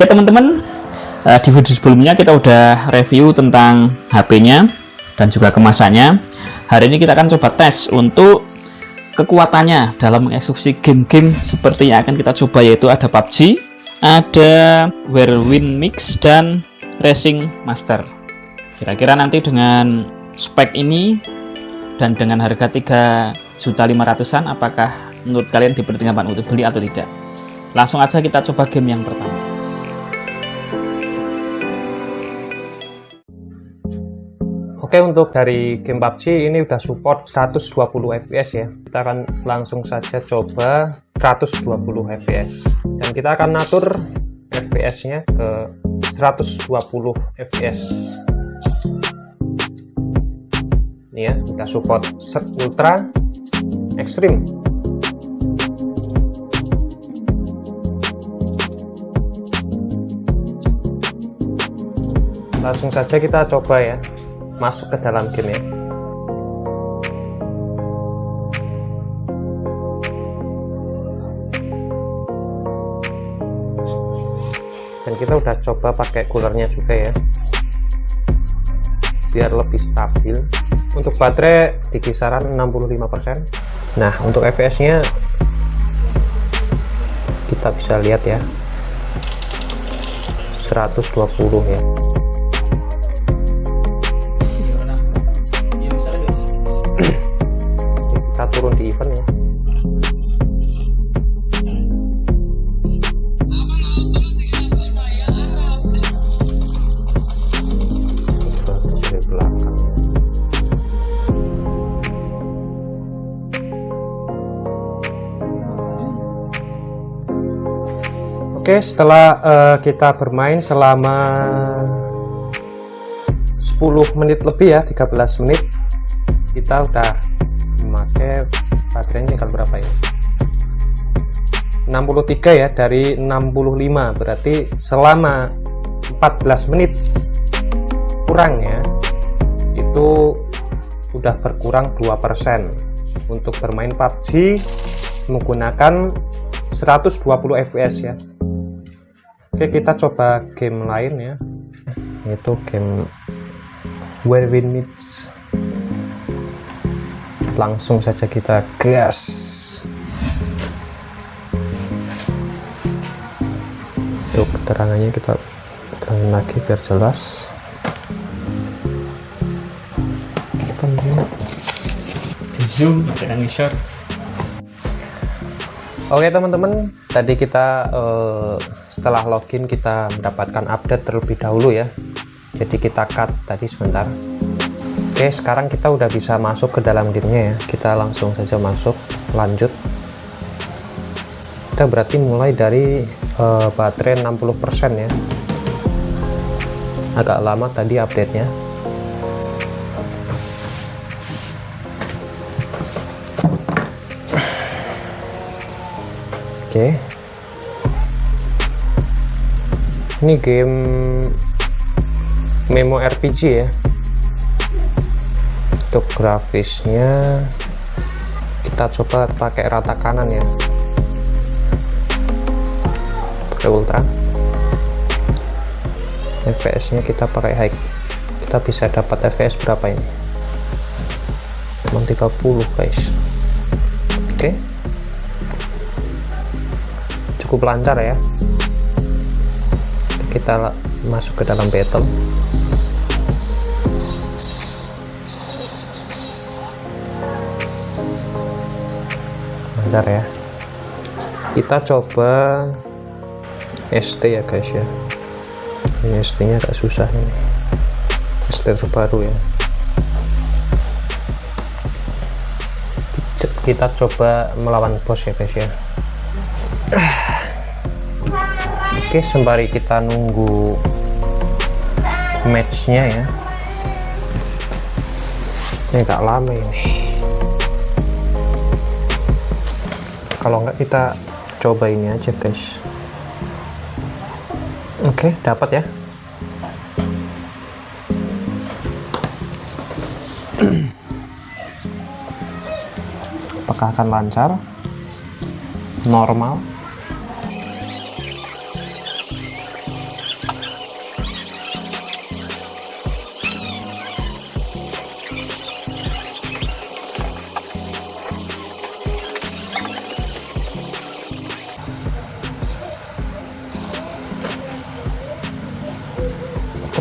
Oke teman-teman, di video sebelumnya kita udah review tentang HP-nya dan juga kemasannya. Hari ini kita akan coba tes untuk kekuatannya dalam mengeksekusi game-game seperti yang akan kita coba, yaitu ada PUBG, ada Whirlwind Mix, dan Racing Master. Kira-kira nanti dengan spek ini dan dengan harga 3.500.000-an, apakah menurut kalian dipertimbangkan untuk beli atau tidak? Langsung aja kita coba game yang pertama. Oke, untuk dari game PUBG ini udah support 120 fps ya. Kita akan langsung saja coba 120 fps. Dan kita akan atur fps-nya ke 120 fps. Ini ya, kita support ultra, extreme. Langsung saja kita coba ya, masuk ke dalam game ya. Dan kita udah coba pakai coolernya juga ya, biar lebih stabil. Untuk baterai di kisaran 65%. Nah, untuk fps nya kita bisa lihat ya, 120 ya. Kita turun di event ya. Oke, setelah kita bermain selama 10 menit lebih ya, 13 menit, kita udah memakai baterainya tinggal berapa ya, 63 ya dari 65, berarti selama 14 menit kurang ya, itu udah berkurang 2% untuk bermain PUBG menggunakan 120 fps ya. Oke, kita coba game lain ya, yaitu game Whirlwind Mix. Langsung saja kita gas. Untuk keterangannya kita terangin lagi biar jelas. Kita lihat Zoom, dengan share. Oke teman-teman, tadi kita setelah login kita mendapatkan update terlebih dahulu ya. Jadi kita cut tadi sebentar. Oke, sekarang kita udah bisa masuk ke dalam gamenya ya. Kita langsung saja masuk, lanjut. Kita berarti mulai dari baterai 60% ya. Agak lama tadi update-nya. Oke, ini game Memo RPG ya. Untuk grafisnya kita coba pakai rata kanan ya, pakai ultra. fps nya kita pakai high. Kita bisa dapat fps berapa ini, 30 guys. Oke, cukup lancar ya. Kita masuk ke dalam battle. Lancar ya. Kita coba ST ya guys ya. Ini ST nya agak susah ini, ST terbaru ya. Kita coba melawan bos ya guys ya. Oke, sembari kita nunggu matchnya ya. Ini agak lama ini. Kalau enggak kita coba ini aja guys. Oke, dapat ya. Apakah akan lancar? Normal?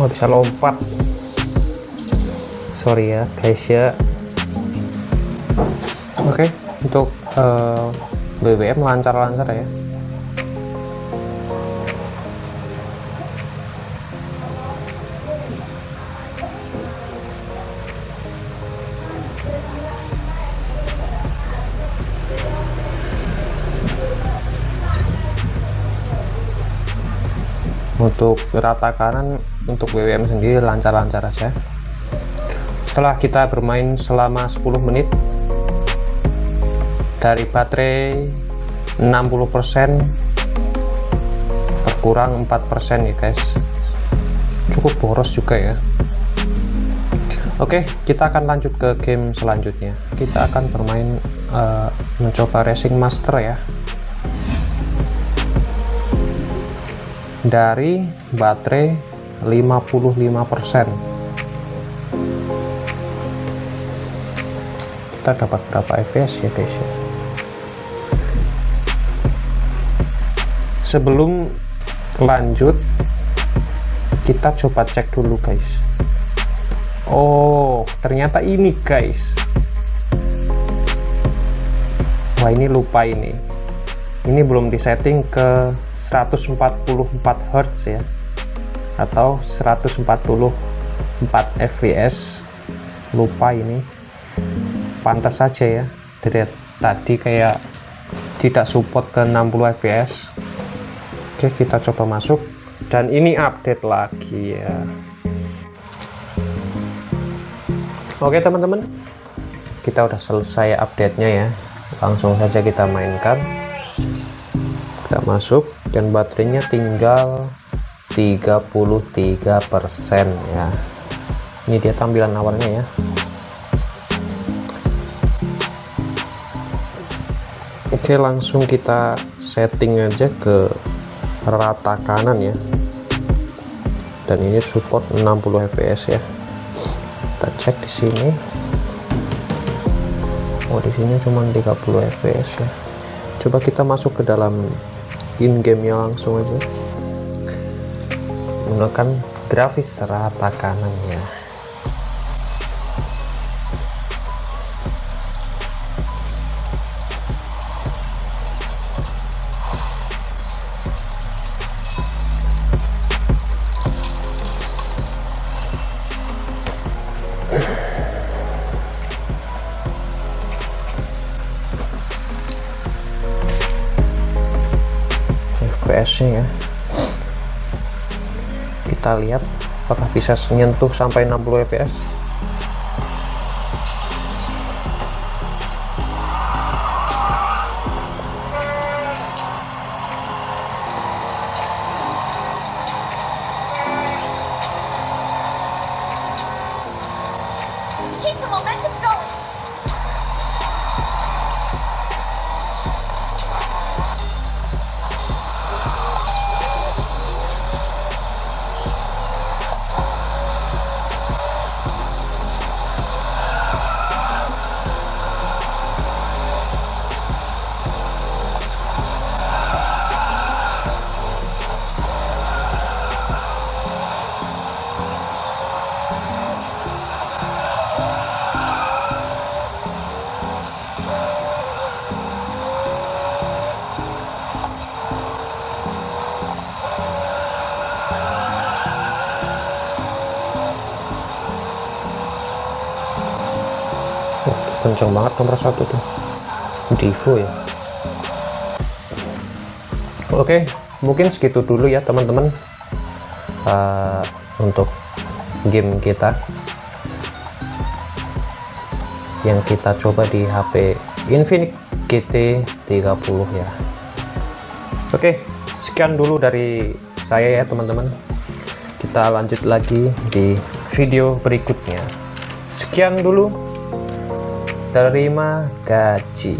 Wah, bisa lompat. Sorry ya guys ya. Oke, untuk BBM lancar-lancar ya. Untuk rata kanan untuk BBM sendiri lancar-lancar aja. Setelah kita bermain selama 10 menit, dari baterai 60% berkurang 4% ya guys, cukup boros juga ya. Oke, kita akan lanjut ke game selanjutnya. Kita akan bermain mencoba Racing Master ya. Dari baterai 55%, kita dapat berapa fps ya guys ya. Sebelum lanjut, kita coba cek dulu guys. Oh, ternyata ini guys. Wah, ini lupa ini belum disetting ke 144 Hz ya, atau 144 fps. Lupa ini, pantas saja ya, dari tadi kayak tidak support ke 60 fps. Oke, kita coba masuk, dan ini update lagi ya. Oke teman-teman, kita udah selesai update-nya ya. Langsung saja kita mainkan. Kita masuk, dan baterainya tinggal 33% ya. Ini dia tampilan awalnya ya. Oke, langsung kita setting aja ke rata kanan ya. Dan ini support 60 fps ya. Kita cek di sini. Oh, di sini cuma 30 fps ya. Coba kita masuk ke dalam in-game-nya langsung aja. Menggunakan grafis rata kanan ya. FPS-nya ya, kita lihat apakah bisa menyentuh sampai 60 fps. Keep the momentum going. Kenceng banget nomor 1 tuh, Divo ya. Oke, mungkin segitu dulu ya teman-teman untuk game kita yang kita coba di HP Infinix GT 30 ya. Oke, sekian dulu dari saya ya teman-teman. Kita lanjut lagi di video berikutnya. Sekian dulu. Terima kasih.